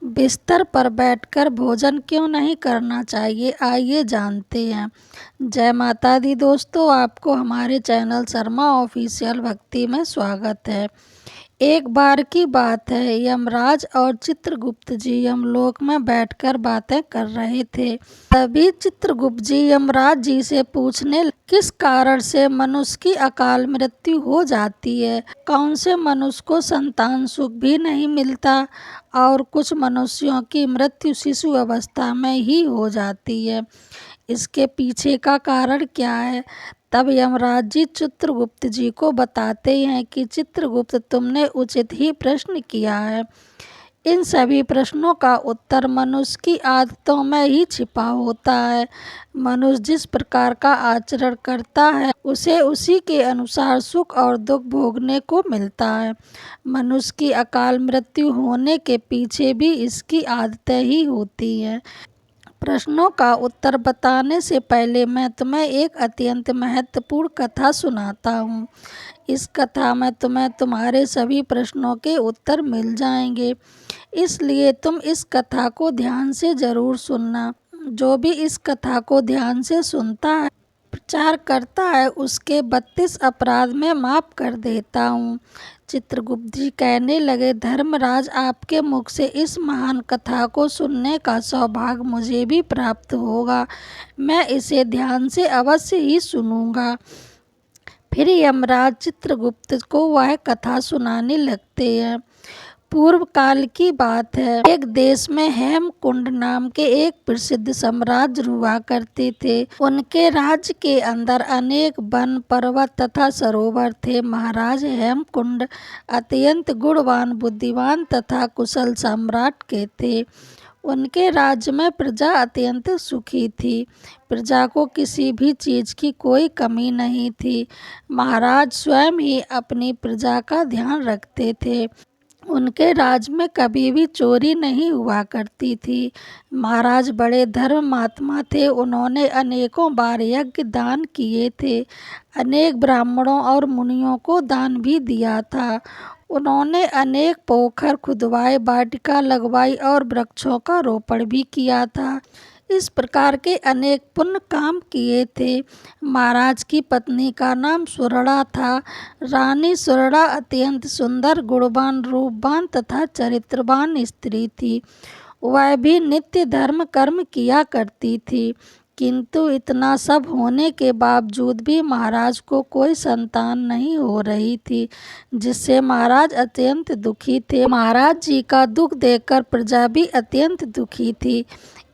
बिस्तर पर बैठकर भोजन क्यों नहीं करना चाहिए, आइए जानते हैं। जय माता दी दोस्तों, आपको हमारे चैनल शर्मा ऑफिशियल भक्ति में स्वागत है। एक बार की बात है, यमराज और चित्रगुप्त जी यमलोक में बैठकर बातें कर रहे थे। तभी चित्रगुप्त जी यमराज जी से पूछने लगे, किस कारण से मनुष्य की अकाल मृत्यु हो जाती है। कौन से मनुष्य को संतान सुख भी नहीं मिलता और कुछ मनुष्यों की मृत्यु शिशु अवस्था में ही हो जाती है। इसके पीछे का कारण क्या है। तब यमराज जी चित्रगुप्त जी को बताते हैं कि चित्रगुप्त, तुमने उचित ही प्रश्न किया है। इन सभी प्रश्नों का उत्तर मनुष्य की आदतों में ही छिपा होता है। मनुष्य जिस प्रकार का आचरण करता है उसे उसी के अनुसार सुख और दुख भोगने को मिलता है। मनुष्य की अकाल मृत्यु होने के पीछे भी इसकी आदतें ही होती हैं। प्रश्नों का उत्तर बताने से पहले मैं तुम्हें एक अत्यंत महत्वपूर्ण कथा सुनाता हूँ। इस कथा में तुम्हें तुम्हारे सभी प्रश्नों के उत्तर मिल जाएंगे, इसलिए तुम इस कथा को ध्यान से जरूर सुनना। जो भी इस कथा को ध्यान से सुनता है, प्रचार करता है, उसके 32 अपराध में माफ कर देता हूँ। चित्रगुप्त जी कहने लगे, धर्मराज, आपके मुख से इस महान कथा को सुनने का सौभाग्य मुझे भी प्राप्त होगा। मैं इसे ध्यान से अवश्य ही सुनूंगा। फिर यमराज चित्रगुप्त को वह कथा सुनाने लगते हैं। पूर्व काल की बात है, एक देश में हेमकुंड नाम के एक प्रसिद्ध साम्राज्य हुआ करते थे। उनके राज्य के अंदर अनेक वन, पर्वत तथा सरोवर थे। महाराज हेमकुंड अत्यंत गुणवान, बुद्धिमान तथा कुशल सम्राट के थे। उनके राज्य में प्रजा अत्यंत सुखी थी। प्रजा को किसी भी चीज की कोई कमी नहीं थी। महाराज स्वयं ही अपनी प्रजा का ध्यान रखते थे। उनके राज में कभी भी चोरी नहीं हुआ करती थी। महाराज बड़े धर्मात्मा थे। उन्होंने अनेकों बार यज्ञ दान किए थे। अनेक ब्राह्मणों और मुनियों को दान भी दिया था। उन्होंने अनेक पोखर खुदवाए, वाटिका लगवाई और वृक्षों का रोपण भी किया था। इस प्रकार के अनेक पुण्य काम किए थे। महाराज की पत्नी का नाम सुरड़ा था। रानी सुरड़ा अत्यंत सुंदर, गुणवान, रूपवान तथा चरित्रवान स्त्री थी। वह भी नित्य धर्म कर्म किया करती थी, किंतु इतना सब होने के बावजूद भी महाराज को कोई संतान नहीं हो रही थी, जिससे महाराज अत्यंत दुखी थे। महाराज जी का दुख देखकर प्रजा भी अत्यंत दुखी थी।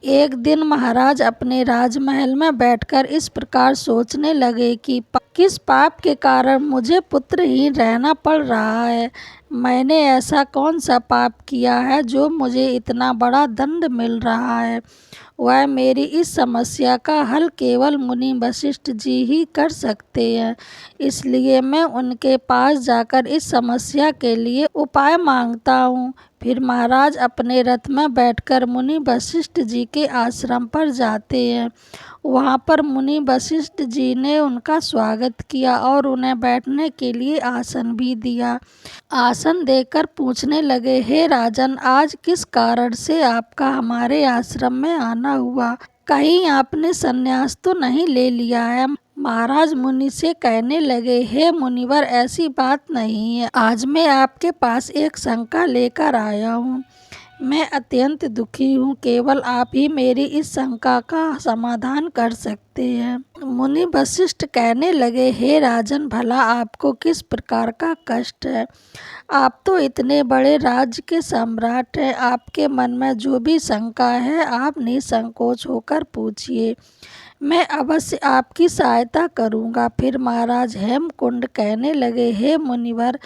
एक दिन महाराज अपने राजमहल में बैठकर इस प्रकार सोचने लगे कि किस पाप के कारण मुझे पुत्रहीन रहना पड़ रहा है। मैंने ऐसा कौन सा पाप किया है जो मुझे इतना बड़ा दंड मिल रहा है। वह मेरी इस समस्या का हल केवल मुनि वशिष्ठ जी ही कर सकते हैं। इसलिए मैं उनके पास जाकर इस समस्या के लिए उपाय मांगता हूँ। फिर महाराज अपने रथ में बैठकर मुनि वशिष्ठ जी के आश्रम पर जाते हैं। वहाँ पर मुनि वशिष्ठ जी ने उनका स्वागत किया और उन्हें बैठने के लिए आसन भी दिया। आसन देकर पूछने लगे, हे राजन, आज किस कारण से आपका हमारे आश्रम में आना हुआ। कहीं आपने संन्यास तो नहीं ले लिया है। महाराज मुनि से कहने लगे, हे मुनिवर, ऐसी बात नहीं है। आज मैं आपके पास एक शंका लेकर आया हूँ। मैं अत्यंत दुखी हूँ। केवल आप ही मेरी इस शंका का समाधान कर सकते हैं। मुनि वशिष्ठ कहने लगे, हे राजन, भला आपको किस प्रकार का कष्ट है। आप तो इतने बड़े राज्य के सम्राट हैं। आपके मन में जो भी शंका है, आप निसंकोच होकर पूछिए। मैं अवश्य आपकी सहायता करूंगा। फिर महाराज हेमकुंड कहने लगे, हे मुनिवर,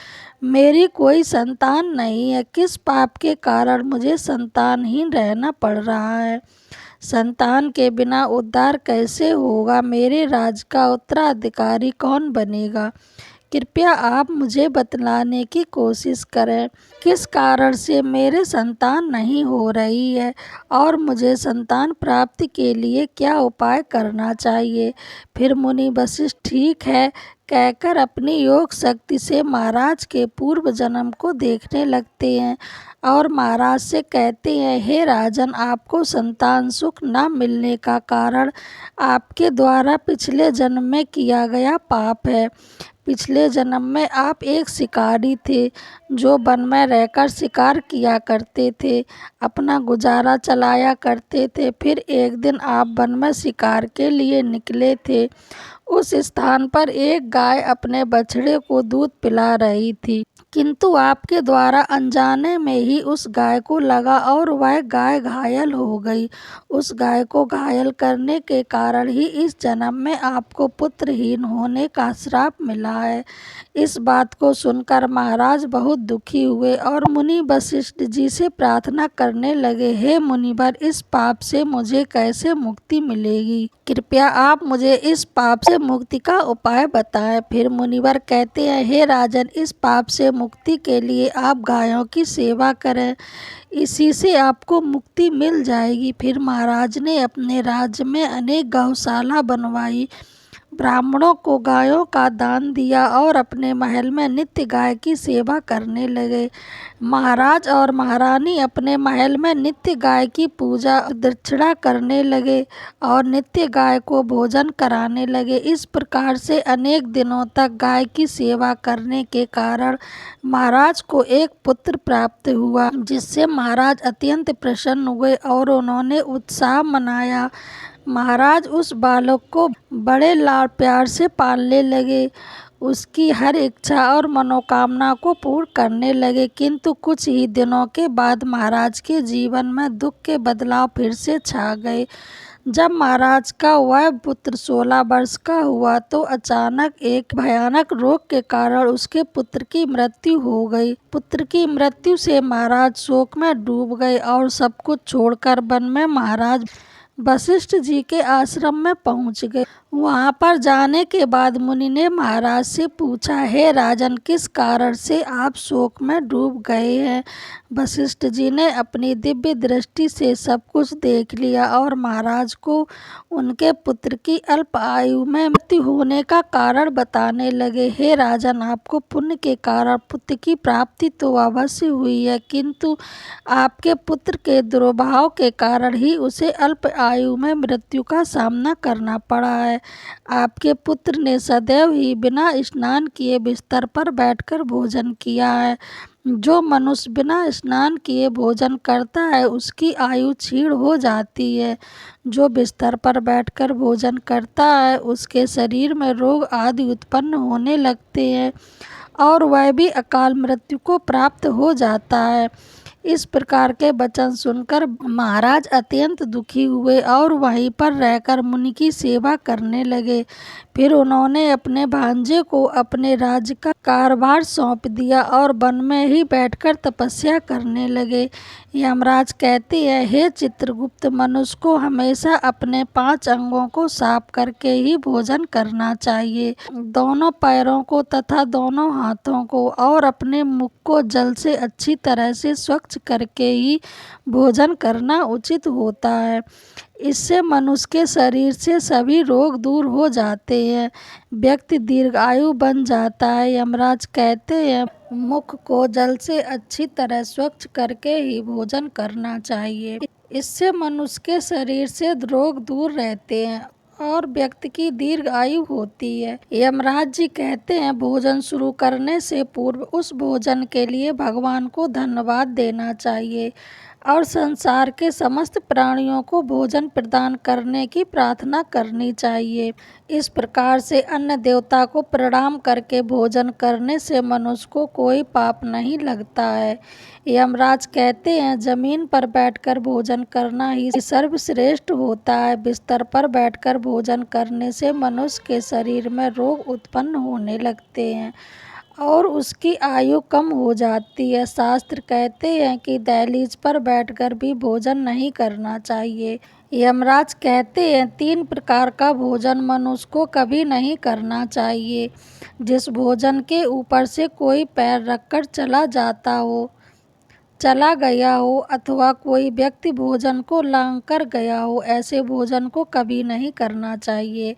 मेरी कोई संतान नहीं है। किस पाप के कारण मुझे संतानहीन रहना पड़ रहा है। संतान के बिना उद्धार कैसे होगा। मेरे राज्य का उत्तराधिकारी कौन बनेगा। कृपया आप मुझे बतलाने की कोशिश करें, किस कारण से मेरे संतान नहीं हो रही है और मुझे संतान प्राप्ति के लिए क्या उपाय करना चाहिए। फिर मुनि वशिष्ठ ठीक है कहकर अपनी योग शक्ति से महाराज के पूर्व जन्म को देखने लगते हैं। और महाराज से कहते हैं, हे राजन, आपको संतान सुख न मिलने का कारण आपके द्वारा पिछले जन्म में किया गया पाप है। पिछले जन्म में आप एक शिकारी थे जो वन में रहकर शिकार किया करते थे, अपना गुजारा चलाया करते थे। फिर एक दिन आप वन में शिकार के लिए निकले थे। उस स्थान पर एक गाय अपने बछड़े को दूध पिला रही थी, किंतु आपके द्वारा अनजाने में ही उस गाय को लगा और वह गाय घायल हो गई। उस गाय को घायल करने के कारण ही इस जन्म में आपको पुत्रहीन होने का श्राप मिला है। इस बात को सुनकर महाराज बहुत दुखी हुए और मुनि वशिष्ठ जी से प्रार्थना करने लगे, हे मुनिवर, इस पाप से मुझे कैसे मुक्ति मिलेगी? कृपया आप मुझे इस पाप से मुक्ति का उपाय बताएं। फिर मुनिवर कहते हैं, हे राजन, इस पाप से मुक्ति के लिए आप गायों की सेवा करें, इसी से आपको मुक्ति मिल जाएगी। फिर महाराज ने अपने राज्य में अनेक गौशाला बनवाई, ब्राह्मणों को गायों का दान दिया और अपने महल में नित्य गाय की सेवा करने लगे। महाराज और महारानी अपने महल में नित्य गाय की पूजा दक्षिणा करने लगे और नित्य गाय को भोजन कराने लगे। इस प्रकार से अनेक दिनों तक गाय की सेवा करने के कारण महाराज को एक पुत्र प्राप्त हुआ, जिससे महाराज अत्यंत प्रसन्न हुए और उन्होंने उत्साह मनाया। महाराज उस बालक को बड़े लाड प्यार से पालने लगे, उसकी हर इच्छा और मनोकामना को पूर्ण करने लगे। किंतु कुछ ही दिनों के बाद महाराज के जीवन में दुख के बदलाव फिर से छा गए। जब महाराज का वह पुत्र 16 वर्ष का हुआ तो अचानक एक भयानक रोग के कारण उसके पुत्र की मृत्यु हो गई। पुत्र की मृत्यु से महाराज शोक में डूब गए और सब कुछ छोड़कर वन में महाराज वशिष्ठ जी के आश्रम में पहुंच गए। वहां पर जाने के बाद मुनि ने महाराज से पूछा, हे राजन, किस कारण से आप शोक में डूब गए हैं? वशिष्ठ जी ने अपनी दिव्य दृष्टि से सब कुछ देख लिया और महाराज को उनके पुत्र की अल्प आयु में मृत्यु होने का कारण बताने लगे। हे राजन, आपको पुण्य के कारण पुत्र की प्राप्ति तो अवश्य हुई है, किंतु आपके पुत्र के दुर्भाव के कारण ही उसे अल्प आयु में मृत्यु का सामना करना पड़ा है। आपके पुत्र ने सदैव ही बिना स्नान किए बिस्तर पर बैठकर भोजन किया है। जो मनुष्य बिना स्नान किए भोजन करता है उसकी आयु क्षीण हो जाती है। जो बिस्तर पर बैठकर भोजन करता है उसके शरीर में रोग आदि उत्पन्न होने लगते हैं और वह भी अकाल मृत्यु को प्राप्त हो जाता है। इस प्रकार के वचन सुनकर महाराज अत्यंत दुखी हुए और वहीं पर रहकर मुनि की सेवा करने लगे। फिर उन्होंने अपने भांजे को अपने राज्य का कारभार सौंप दिया और वन में ही बैठकर तपस्या करने लगे। यमराज कहते हैं, हे चित्रगुप्त, मनुष्य को हमेशा अपने 5 अंगों को साफ करके ही भोजन करना चाहिए, दोनों पैरों को तथा दोनों हाथों को, और अपने मुख को जल से अच्छी तरह से स्वच्छ करके ही भोजन करना उचित होता है। इससे मनुष्य के शरीर से सभी रोग दूर हो जाते हैं, व्यक्ति दीर्घायु बन जाता है। यमराज कहते हैं, मुख को जल से अच्छी तरह स्वच्छ करके ही भोजन करना चाहिए। इससे मनुष्य के शरीर से रोग दूर रहते हैं और व्यक्ति की दीर्घ आयु होती है। यमराज जी कहते हैं, भोजन शुरू करने से पूर्व उस भोजन के लिए भगवान को धन्यवाद देना चाहिए और संसार के समस्त प्राणियों को भोजन प्रदान करने की प्रार्थना करनी चाहिए। इस प्रकार से अन्न देवता को प्रणाम करके भोजन करने से मनुष्य को कोई पाप नहीं लगता है। यमराज कहते हैं, जमीन पर बैठकर भोजन करना ही सर्वश्रेष्ठ होता है। बिस्तर पर बैठकर भोजन करने से मनुष्य के शरीर में रोग उत्पन्न होने लगते हैं और उसकी आयु कम हो जाती है। शास्त्र कहते हैं कि दहलीज पर बैठकर भी भोजन नहीं करना चाहिए। यमराज कहते हैं, 3 प्रकार का भोजन मनुष्य को कभी नहीं करना चाहिए। जिस भोजन के ऊपर से कोई पैर रखकर चला चला गया हो अथवा कोई व्यक्ति भोजन को लांघ कर गया हो, ऐसे भोजन को कभी नहीं करना चाहिए।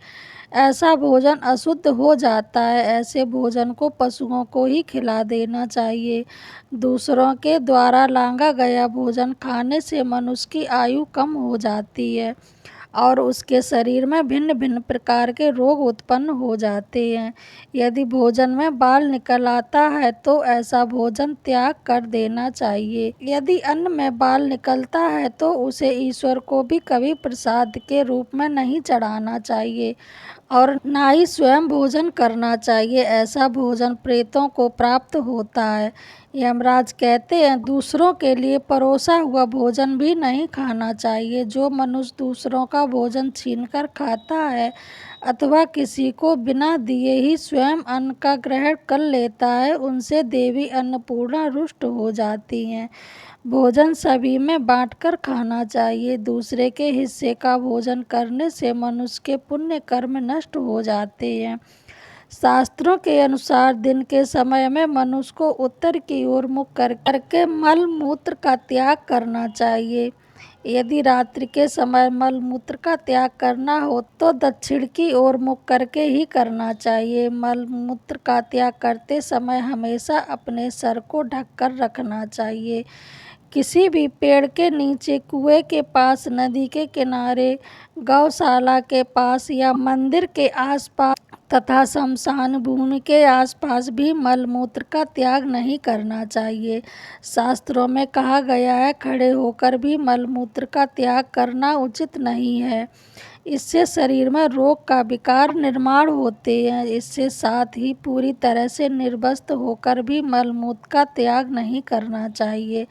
ऐसा भोजन अशुद्ध हो जाता है। ऐसे भोजन को पशुओं को ही खिला देना चाहिए। दूसरों के द्वारा लांघा गया भोजन खाने से मनुष्य की आयु कम हो जाती है और उसके शरीर में भिन्न भिन्न प्रकार के रोग उत्पन्न हो जाते हैं। यदि भोजन में बाल निकल आता है तो ऐसा भोजन त्याग कर देना चाहिए। यदि अन्न में बाल निकलता है तो उसे ईश्वर को भी कभी प्रसाद के रूप में नहीं चढ़ाना चाहिए और ना ही स्वयं भोजन करना चाहिए। ऐसा भोजन प्रेतों को प्राप्त होता है। यमराज कहते हैं, दूसरों के लिए परोसा हुआ भोजन भी नहीं खाना चाहिए। जो मनुष्य दूसरों का भोजन छीनकर खाता है अथवा किसी को बिना दिए ही स्वयं अन्न का ग्रहण कर लेता है, उनसे देवी अन्नपूर्णा रुष्ट हो जाती हैं। भोजन सभी में बांटकर खाना चाहिए। दूसरे के हिस्से का भोजन करने से मनुष्य के पुण्य कर्म नष्ट हो जाते हैं। शास्त्रों के अनुसार दिन के समय में मनुष्य को उत्तर की ओर मुख करके मल मूत्र का त्याग करना चाहिए। यदि रात्रि के समय मल मूत्र का त्याग करना हो तो दक्षिण की ओर मुख करके ही करना चाहिए। मल मूत्र का त्याग करते समय हमेशा अपने सर को ढककर रखना चाहिए। किसी भी पेड़ के नीचे, कुएं के पास, नदी के किनारे, गौशाला के पास या मंदिर के आसपास तथा श्मशान भूमि के आसपास भी मल मूत्र का त्याग नहीं करना चाहिए। शास्त्रों में कहा गया है, खड़े होकर भी मल मूत्र का त्याग करना उचित नहीं है। इससे शरीर में रोग का विकार निर्माण होते हैं। इससे साथ ही पूरी तरह से निर्वस्त्र होकर भी मल मूत्र का त्याग नहीं करना चाहिए।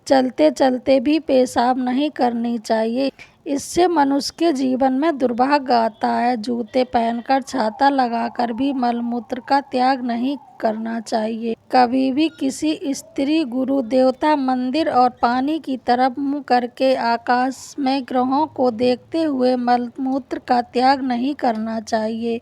चलते चलते भी पेशाब नहीं करनी चाहिए। इससे मनुष्य के जीवन में दुर्भाग्य आता है। जूते पहनकर, छाता लगाकर भी मलमूत्र का त्याग नहीं करना चाहिए। कभी भी किसी स्त्री, गुरु, देवता, मंदिर और पानी की तरफ मुंह करके आकाश में ग्रहों को देखते हुए मलमूत्र का त्याग नहीं करना चाहिए।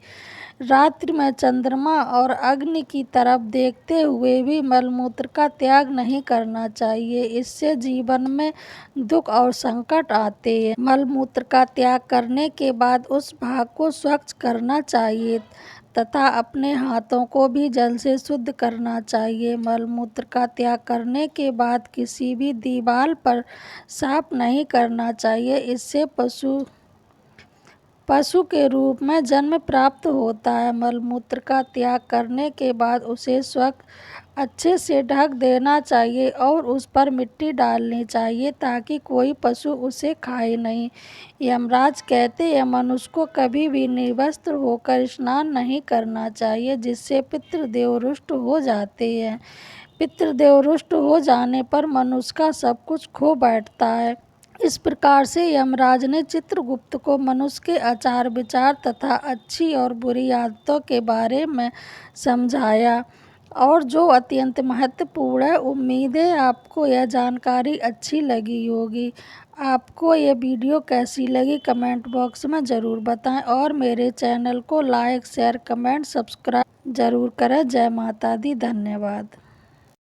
रात्रि में चंद्रमा और अग्नि की तरफ देखते हुए भी मलमूत्र का त्याग नहीं करना चाहिए। इससे जीवन में दुख और संकट आते हैं। मलमूत्र का त्याग करने के बाद उस भाग को स्वच्छ करना चाहिए तथा अपने हाथों को भी जल से शुद्ध करना चाहिए। मलमूत्र का त्याग करने के बाद किसी भी दीवार पर साफ नहीं करना चाहिए। इससे पशु के रूप में जन्म प्राप्त होता है। मलमूत्र का त्याग करने के बाद उसे स्वच्छ अच्छे से ढक देना चाहिए और उस पर मिट्टी डालनी चाहिए ताकि कोई पशु उसे खाए नहीं। यमराज कहते हैं, मनुष्य को कभी भी निर्वस्त्र होकर स्नान नहीं करना चाहिए, जिससे पितृदेव रुष्ट हो जाते हैं। पितृदेव रुष्ट हो जाने पर मनुष्य का सब कुछ खो बैठता है। इस प्रकार से यमराज ने चित्रगुप्त को मनुष्य के आचार विचार तथा अच्छी और बुरी आदतों के बारे में समझाया और जो अत्यंत महत्वपूर्ण है। उम्मीद है आपको यह जानकारी अच्छी लगी होगी। आपको यह वीडियो कैसी लगी कमेंट बॉक्स में ज़रूर बताएं और मेरे चैनल को लाइक, शेयर, कमेंट, सब्सक्राइब ज़रूर करें। जय माता दी। धन्यवाद।